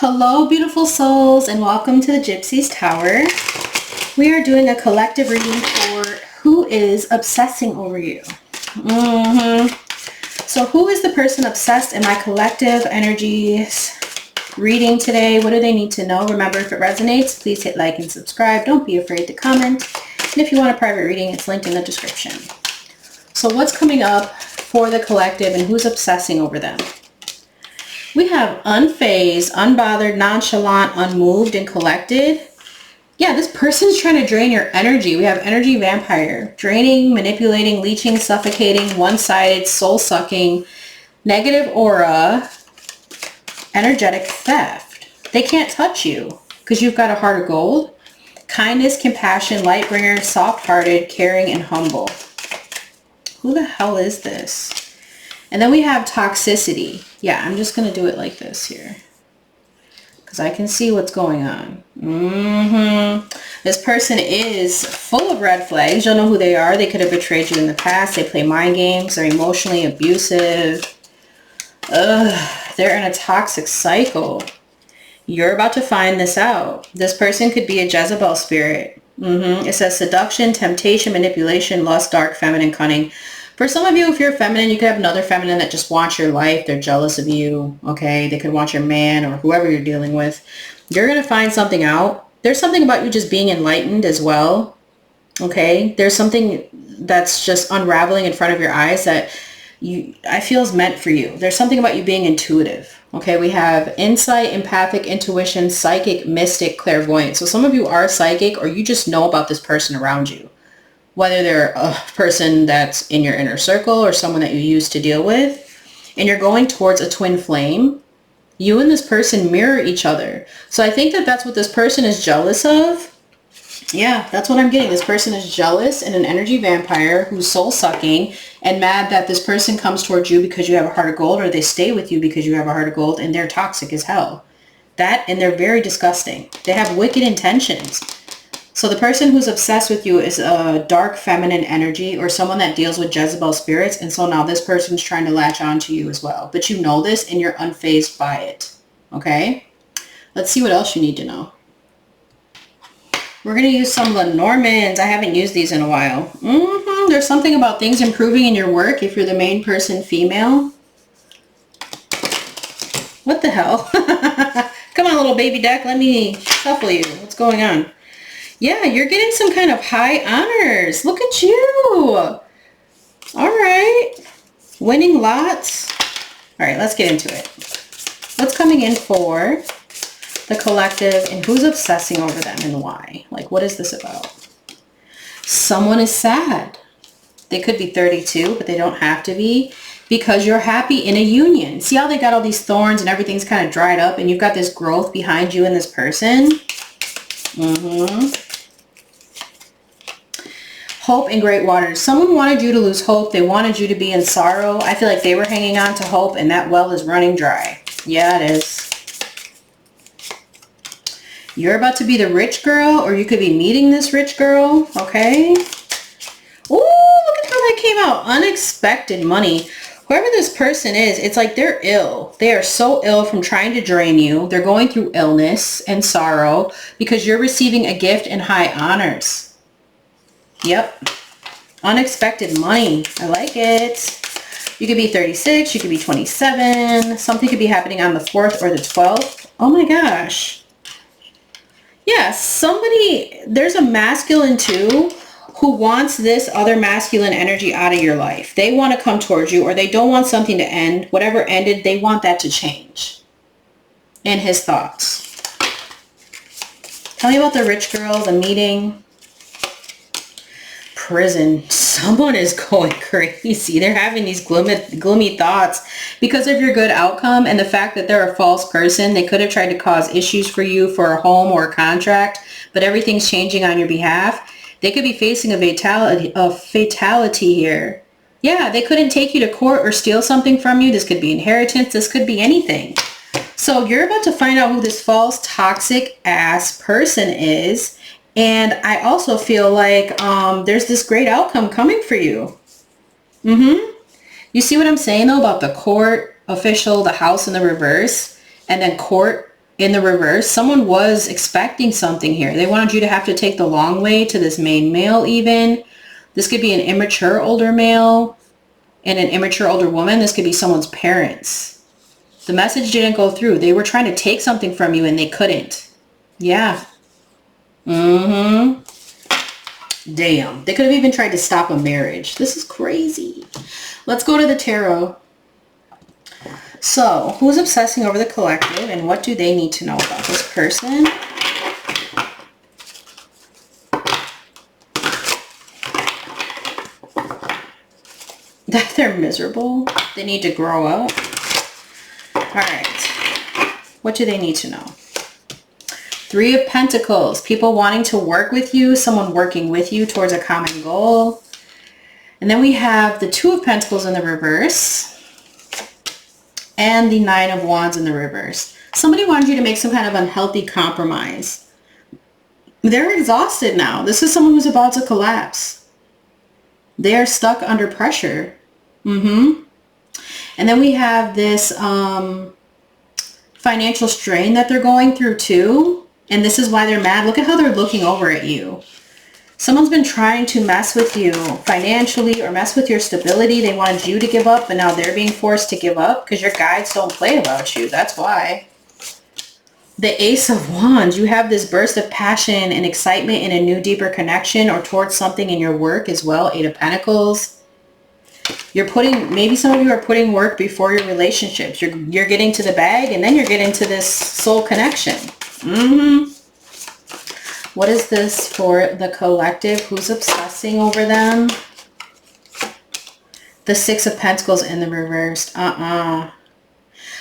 Hello, beautiful souls, and welcome to the Gypsy's Tower. We are doing a collective reading for who is obsessing over you. So who is the person obsessed in my collective energies reading today? What do they need to know? Remember, if it resonates, please hit like and subscribe. Don't be afraid to comment. And if you want a private reading, it's linked in the description. So what's coming up for the collective and who's obsessing over them? We have unfazed, unbothered, nonchalant, unmoved, and collected. Yeah, this person's trying to drain your energy. We have energy vampire. Draining, manipulating, leeching, suffocating, one-sided, soul-sucking, negative aura, energetic theft. They can't touch you because you've got a heart of gold. Kindness, compassion, light bringer, soft-hearted, caring, and humble. Who the hell is this? And then we have toxicity. Yeah, I'm just going to do it like this here, because I can see what's going on. This person is full of red flags. You'll know who they are. They could have betrayed you in the past. They play mind games. They're emotionally abusive. They're in a toxic cycle. You're about to find this out. This person could be a Jezebel spirit. It says seduction, temptation, manipulation, lust, dark, feminine, cunning. For some of you, if you're feminine, you could have another feminine that just wants your life. They're jealous of you, okay? They could want your man or whoever you're dealing with. You're going to find something out. There's something about you just being enlightened as well, okay? There's something that's just unraveling in front of your eyes that I feel is meant for you. There's something about you being intuitive, okay? We have insight, empathic, intuition, psychic, mystic, clairvoyant. So some of you are psychic, or you just know about this person around you. Whether they're a person that's in your inner circle or someone that you used to deal with, and you're going towards a twin flame, you and this person mirror each other. So I think that that's what this person is jealous of. Yeah, that's what I'm getting. This person is jealous and an energy vampire who's soul-sucking and mad that this person comes towards you because you have a heart of gold, or they stay with you because you have a heart of gold, and they're toxic as hell. And they're very disgusting. They have wicked intentions. So the person who's obsessed with you is a dark feminine energy, or someone that deals with Jezebel spirits. And so now this person's trying to latch on to you as well. But you know this and you're unfazed by it. Okay? Let's see what else you need to know. We're going to use some Lenormands. I haven't used these in a while. There's something about things improving in your work if you're the main person female. What the hell? Come on, little baby deck. Let me shuffle you. What's going on? Yeah, you're getting some kind of high honors. Look at you. All right. Winning lots. All right, let's get into it. What's coming in for the collective and who's obsessing over them and why? Like, what is this about? Someone is sad. They could be 32, but they don't have to be, because you're happy in a union. See how they got all these thorns and everything's kind of dried up, and you've got this growth behind you and this person? Hope in great waters. Someone wanted you to lose hope. They wanted you to be in sorrow. I feel like they were hanging on to hope, and that well is running dry. Yeah, it is. You're about to be the rich girl, or you could be meeting this rich girl. Okay. Ooh, look at how that came out. Unexpected money. Whoever this person is, it's like they're ill. They are so ill from trying to drain you. They're going through illness and sorrow because you're receiving a gift and high honors. Yep. Unexpected money. I like it. You could be 36. You could be 27. Something could be happening on the 4th or the 12th. Oh my gosh. Yeah, there's a masculine too who wants this other masculine energy out of your life. They want to come towards you, or they don't want something to end. Whatever ended, they want that to change. In his thoughts. Tell me about the rich girl, the meeting. Prison. Someone is going crazy. They're having these gloomy thoughts because of your good outcome and the fact that they're a false person. They could have tried to cause issues for you for a home or a contract, but everything's changing on your behalf. They could be facing a fatality here. Yeah, they couldn't take you to court or steal something from you. This could be inheritance. This could be anything. So you're about to find out who this false, toxic ass person is. And I also feel like there's this great outcome coming for you. You see what I'm saying though about the court official, the house in the reverse, and then court in the reverse, someone was expecting something here. They wanted you to have to take the long way to this main male even. This could be an immature older male and an immature older woman. This could be someone's parents. The message didn't go through. They were trying to take something from you and they couldn't. Yeah. Mm-hmm. Damn. They could have even tried to stop a marriage. This is crazy. Let's go to the tarot. So, who's obsessing over the collective and what do they need to know about this person? That they're miserable. They need to grow up. Alright. What do they need to know? Three of Pentacles. People wanting to work with you. Someone working with you towards a common goal. And then we have the Two of Pentacles in the reverse. And the Nine of Wands in the reverse. Somebody wanted you to make some kind of unhealthy compromise. They're exhausted now. This is someone who's about to collapse. They are stuck under pressure. And then we have this financial strain that they're going through too. And this is why they're mad. Look at how they're looking over at you. Someone's been trying to mess with you financially or mess with your stability. They wanted you to give up, but now they're being forced to give up because your guides don't play about you. That's why. The Ace of Wands. You have this burst of passion and excitement in a new, deeper connection or towards something in your work as well. Eight of Pentacles. You're putting, maybe some of you are putting work before your relationships. You're getting to the bag and then you're getting to this soul connection. What is this for the collective? Who's obsessing over them? The Six of Pentacles in the reverse.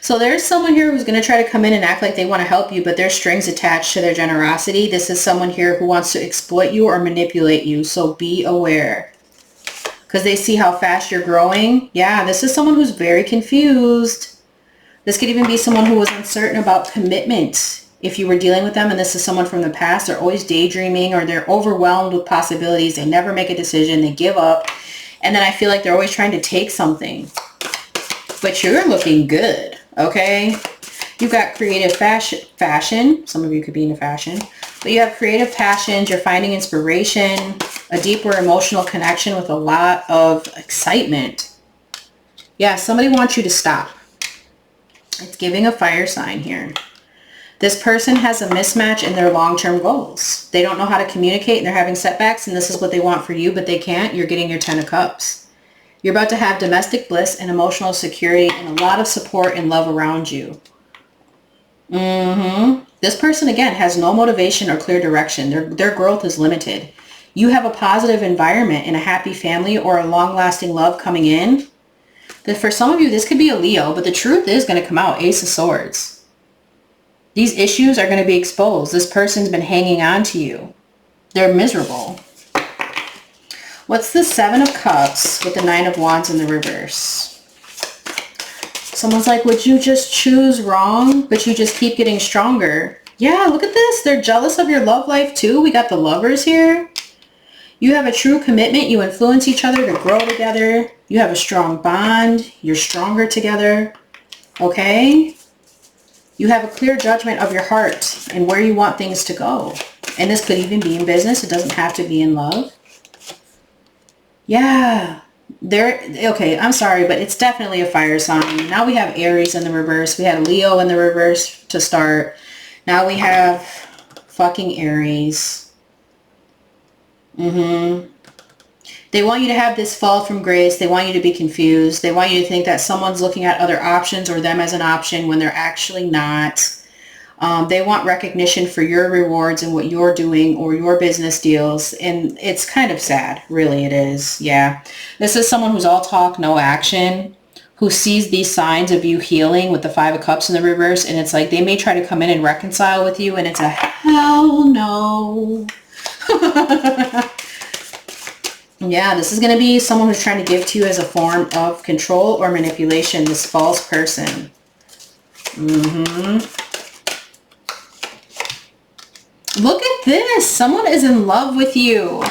So there's someone here who's going to try to come in and act like they want to help you, but there's strings attached to their generosity. This is someone here who wants to exploit you or manipulate you. So be aware. Because they see how fast you're growing. Yeah, this is someone who's very confused. This could even be someone who was uncertain about commitment. If you were dealing with them and this is someone from the past, they're always daydreaming or they're overwhelmed with possibilities. They never make a decision. They give up. And then I feel like they're always trying to take something. But you're looking good, okay? You've got creative fashion. Some of you could be into fashion. But you have creative passions. You're finding inspiration, a deeper emotional connection with a lot of excitement. Yeah, somebody wants you to stop. It's giving a fire sign here. This person has a mismatch in their long-term goals. They don't know how to communicate and they're having setbacks and this is what they want for you, but they can't. You're getting your 10 of Cups. You're about to have domestic bliss and emotional security and a lot of support and love around you. This person, again, has no motivation or clear direction. Their growth is limited. You have a positive environment and a happy family or a long-lasting love coming in. That for some of you, this could be a Leo, but the truth is going to come out. Ace of Swords. These issues are going to be exposed. This person's been hanging on to you. They're miserable. What's the Seven of Cups with the Nine of Wands in the reverse? Someone's like, would you just choose wrong, but you just keep getting stronger? Yeah, look at this. They're jealous of your love life too. We got the Lovers here. You have a true commitment. You influence each other to grow together. You have a strong bond. You're stronger together. Okay? You have a clear judgment of your heart and where you want things to go. And this could even be in business. It doesn't have to be in love. Yeah. Okay, I'm sorry, but it's definitely a fire sign. Now we have Aries in the reverse. We had Leo in the reverse to start. Now we have fucking Aries. They want you to have this fall from grace. They want you to be confused. They want you to think that someone's looking at other options or them as an option when they're actually not. They want recognition for your rewards and what you're doing or your business deals. And it's kind of sad. Really, it is. Yeah. This is someone who's all talk, no action, who sees these signs of you healing with the Five of Cups in the reverse. And it's like they may try to come in and reconcile with you. And it's a hell no. Yeah, this is going to be someone who's trying to give to you as a form of control or manipulation, this false person. Look at this. Someone is in love with you.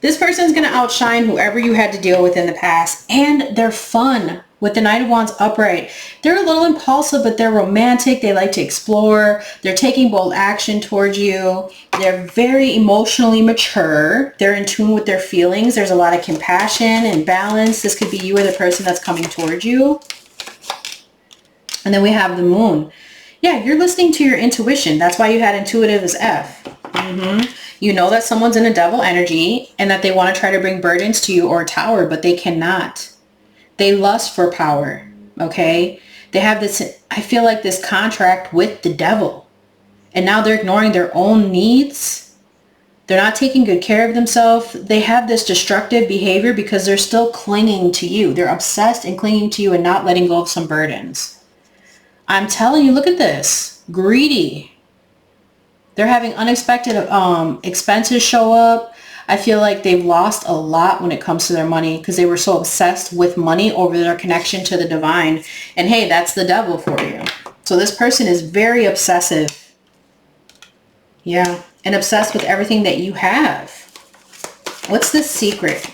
This person's going to outshine whoever you had to deal with in the past. And they're fun. with the Knight of Wands upright. They're a little impulsive, but they're romantic. They like to explore. They're taking bold action towards you. They're very emotionally mature. They're in tune with their feelings. There's a lot of compassion and balance. This could be you or the person that's coming towards you. And then we have the Moon. Yeah, you're listening to your intuition. That's why you had intuitive as F. You know that someone's in a devil energy and that they want to try to bring burdens to you or a tower, but they cannot. They lust for power, okay? They have this, I feel like, this contract with the devil. And now they're ignoring their own needs. They're not taking good care of themselves. They have this destructive behavior because they're still clinging to you. They're obsessed and clinging to you and not letting go of some burdens. I'm telling you, look at this. Greedy. They're having unexpected expenses show up. I feel like they've lost a lot when it comes to their money because they were so obsessed with money over their connection to the divine. And hey, that's the devil for you. So this person is very obsessive. Yeah. And obsessed with everything that you have. What's the secret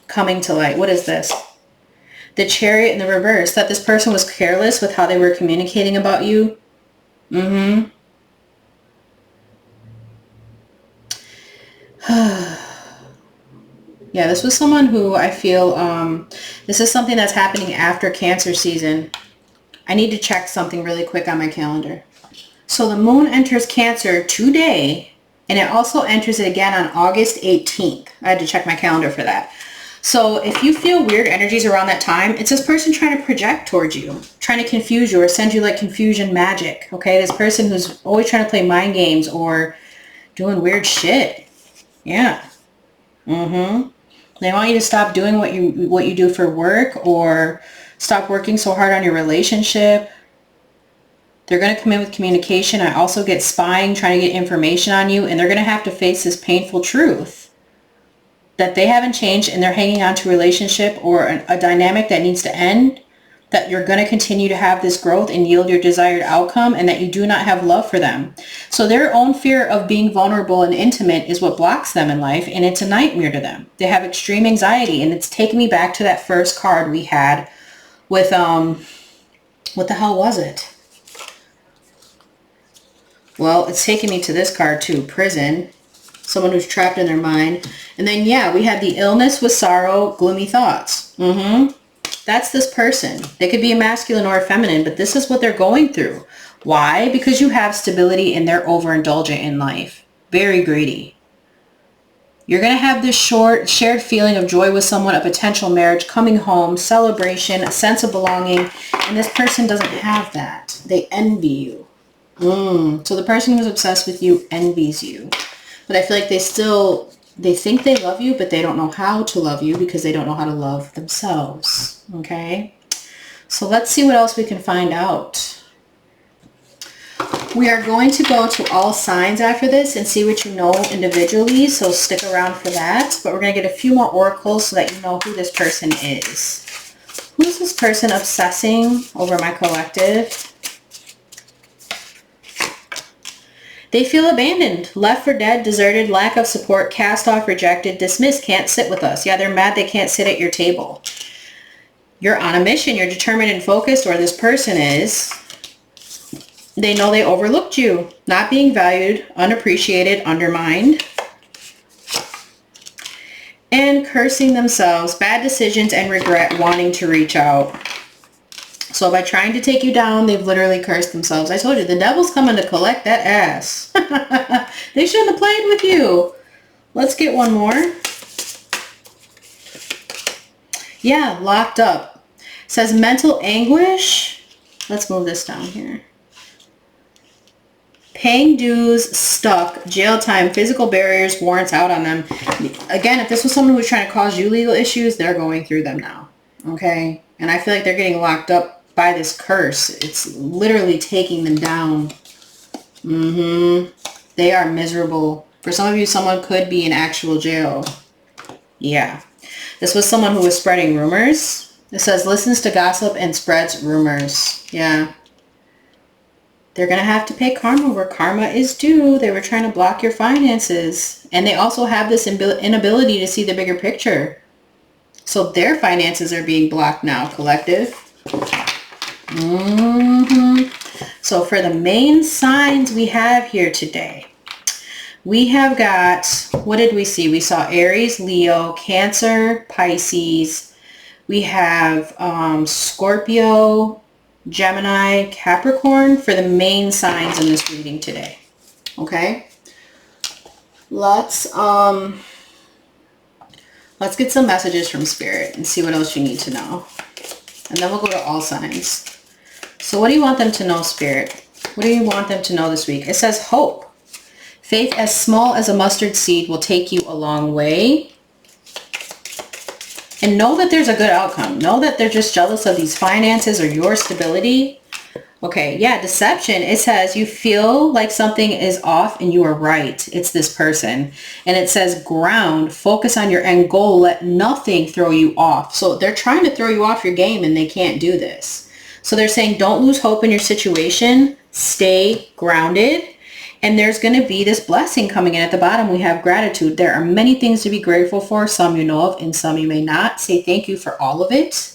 coming to light? What is this? The Chariot in the reverse. That this person was careless with how they were communicating about you. Yeah, this was someone who I feel, this is something that's happening after Cancer season. I need to check something really quick on my calendar. So the Moon enters Cancer today, and it also enters it again on August 18th. I had to check my calendar for that. So if you feel weird energies around that time, it's this person trying to project towards you, trying to confuse you or send you like confusion magic, okay? This person who's always trying to play mind games or doing weird shit. Yeah. They want you to stop doing what you do for work or stop working so hard on your relationship. They're going to come in with communication. I also get spying, trying to get information on you, and they're going to have to face this painful truth that they haven't changed and they're hanging on to a relationship or a dynamic that needs to end, that you're going to continue to have this growth and yield your desired outcome, and that you do not have love for them. So their own fear of being vulnerable and intimate is what blocks them in life, and it's a nightmare to them. They have extreme anxiety, and it's taking me back to that first card we had with, what the hell was it? Well, it's taking me to this card too, prison. Someone who's trapped in their mind. And then, yeah, we had the illness with sorrow, gloomy thoughts. That's this person. They could be a masculine or a feminine, but this is what they're going through. Why? Because you have stability and they're overindulgent in life. Very greedy. You're going to have this shared feeling of joy with someone, a potential marriage, coming home, celebration, a sense of belonging. And this person doesn't have that. They envy you. So the person who's obsessed with you envies you. But I feel like they think they love you, but they don't know how to love you because they don't know how to love themselves. Okay? So let's see what else we can find out. We are going to go to all signs after this and see what you know individually. So stick around for that. But we're going to get a few more oracles so that you know who this person is. Who's this person obsessing over my collective? They feel abandoned, left for dead, deserted, lack of support, cast off, rejected, dismissed, can't sit with us. Yeah, they're mad they can't sit at your table. You're on a mission, you're determined and focused, or this person is. They know they overlooked you, not being valued, unappreciated, undermined. And cursing themselves, bad decisions and regret, wanting to reach out. So by trying to take you down, they've literally cursed themselves. I told you, the devil's coming to collect that ass. They shouldn't have played with you. Let's get one more. Yeah, locked up. It says mental anguish. Let's move this down here. Paying dues, stuck, jail time, physical barriers, warrants out on them. Again, if this was someone who was trying to cause you legal issues, they're going through them now. Okay? And I feel like they're getting locked up by this curse. It's literally taking them down. They are miserable. For some of you, someone could be in actual jail. Yeah. This was someone who was spreading rumors. It says listens to gossip and spreads rumors. Yeah. They're going to have to pay karma where karma is due. They were trying to block your finances. And they also have this inability to see the bigger picture. So their finances are being blocked now, collective. So for the main signs we have here today, we have got, what did we see? We saw Aries, Leo, Cancer, Pisces. We have Scorpio, Gemini, Capricorn for the main signs in this reading today. Okay? Let's get some messages from Spirit and see what else you need to know. And then we'll go to all signs. So what do you want them to know, Spirit? What do you want them to know this week? It says hope. Faith as small as a mustard seed will take you a long way. And know that there's a good outcome. Know that they're just jealous of these finances or your stability. Okay, yeah, deception. It says you feel like something is off and you are right. It's this person. And it says ground. Focus on your end goal. Let nothing throw you off. So they're trying to throw you off your game and they can't do this. So they're saying don't lose hope in your situation. Stay grounded. And there's going to be this blessing coming in. At the bottom, we have gratitude. There are many things to be grateful for. Some you know of and some you may not. Say thank you for all of it.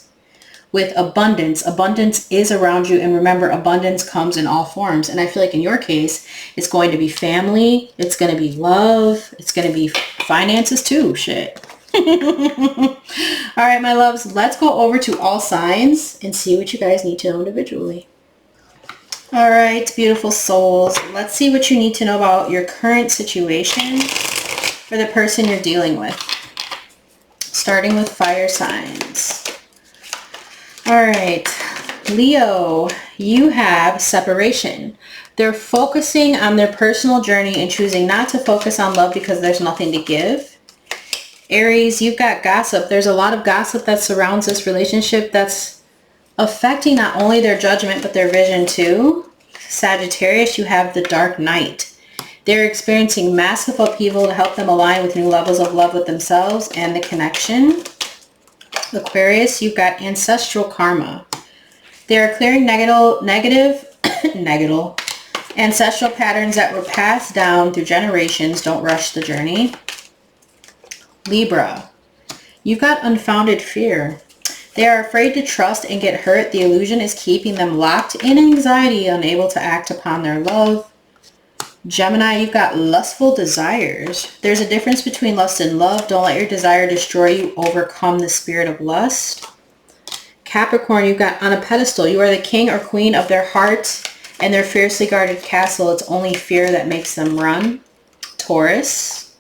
With abundance. Abundance is around you. And remember, abundance comes in all forms. And I feel like in your case, it's going to be family. It's going to be love. It's going to be finances too. Shit. All right, my loves. Let's go over to all signs and see what you guys need to know individually. All right, beautiful souls. Let's see what you need to know about your current situation for the person you're dealing with. Starting with fire signs. All right, Leo, you have separation. They're focusing on their personal journey and choosing not to focus on love because there's nothing to give. Aries, you've got gossip. There's a lot of gossip that surrounds this relationship that's affecting not only their judgment but their vision too. Sagittarius, you have the dark night. They're experiencing massive upheaval to help them align with new levels of love with themselves and the connection. Aquarius, you've got ancestral karma. They are clearing negative ancestral patterns that were passed down through generations. Don't rush the journey. Libra, you've got unfounded fear. They are afraid to trust and get hurt. The illusion is keeping them locked in anxiety, unable to act upon their love. Gemini, you've got lustful desires. There's a difference between lust and love. Don't let your desire destroy you. Overcome the spirit of lust. Capricorn, you've got on a pedestal. You are the king or queen of their heart and their fiercely guarded castle. It's only fear that makes them run. Taurus,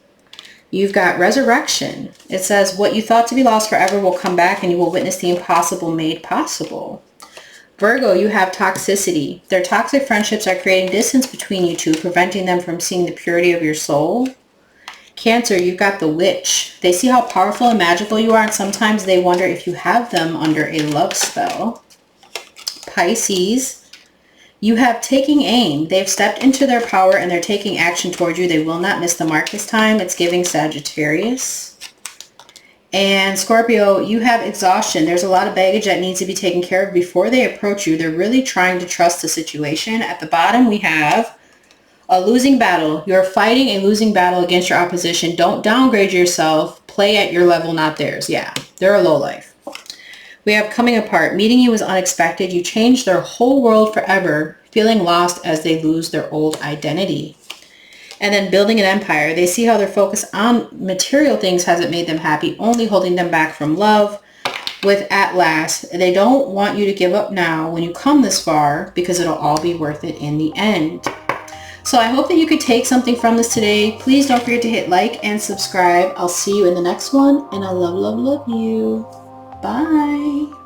you've got resurrection. It says what you thought to be lost forever will come back and you will witness the impossible made possible. Virgo, you have toxicity. Their toxic friendships are creating distance between you two, preventing them from seeing the purity of your soul. Cancer, you've got the witch. They see how powerful and magical you are, and sometimes they wonder if you have them under a love spell. Pisces, you have taking aim. They've stepped into their power and they're taking action towards you. They will not miss the mark this time. It's giving Sagittarius. And Scorpio, you have exhaustion. There's a lot of baggage that needs to be taken care of before they approach you. They're really trying to trust the situation. At the bottom, we have a losing battle. You're fighting a losing battle against your opposition. Don't downgrade yourself. Play at your level, not theirs. Yeah, they're a lowlife. We have coming apart. Meeting you was unexpected. You changed their whole world forever, feeling lost as they lose their old identity. And then building an empire. They see how their focus on material things hasn't made them happy, only holding them back from love. With at last, they don't want you to give up now when you come this far because it'll all be worth it in the end. So I hope that you could take something from this today. Please don't forget to hit like and subscribe. I'll see you in the next one. And I love, love, love you. Bye.